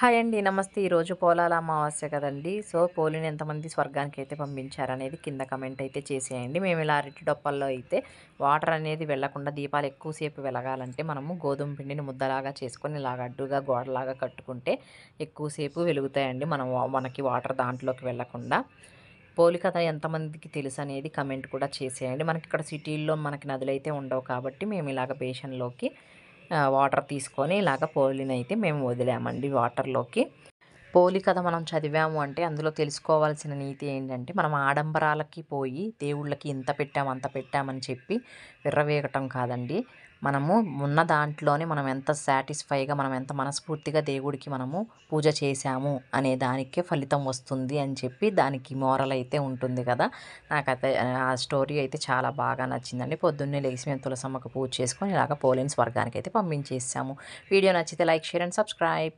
Hi అండి. నమస్తే. ఈరోజు పోలాల అమావాస్య కదండీ! సో, పోలిని ఎంతమంది స్వర్గానికైతే పంపించారనేది కింద కమెంట్ అయితే చేసేయండి. మేము ఇలా అరటి డొప్పల్లో అయితే వాటర్ అనేది వెళ్ళకుండా దీపాలు ఎక్కువ సేపు వెలగాలంటే మనము గోధుమ పిండిని ముద్దలాగా చేసుకొని ఇలాగ అడ్డుగా గోడలాగా కట్టుకుంటే ఎక్కువ సేపు వెలుగుతాయండి. మనకి వాటర్ దాంట్లోకి వెళ్ళకుండా. పోలి కథ ఎంతమందికి తెలుసనేది కమెంట్ కూడా చేసేయండి. మనకిక్కడ సిటీల్లో మనకి నదులైతే ఉండవు కాబట్టి మేము ఇలాగ బేషన్‌లోకి వాటర్ తీసుకొని ఇలాగ పోలినైతే మేము వదిలామండి వాటర్‌లోకి. పోలి కథ మనం చదివాము అంటే అందులో తెలుసుకోవాల్సిన నీతి ఏంటంటే, మనం ఆడంబరాలకి పోయి దేవుళ్ళకి ఇంత పెట్టాం, అంత పెట్టామని చెప్పి విర్రవీగటం కాదండి. మనము ఉన్న దాంట్లోనే మనం ఎంత సాటిస్ఫైగా, మనం ఎంత మనస్ఫూర్తిగా దేవుడికి మనము పూజ చేశాము అనే దానికే ఫలితం వస్తుంది అని చెప్పి దానికి మోరల్ అయితే ఉంటుంది కదా! నాకైతే ఆ స్టోరీ అయితే చాలా బాగా నచ్చిందండి. పొద్దున్నే లెగిసి మేము తులసమ్మకు పూజ చేసుకొని ఇలాగ పోలిని స్వర్గానికైతే పంపించేసాము. వీడియో నచ్చితే లైక్, షేర్ అండ్ సబ్స్క్రైబ్.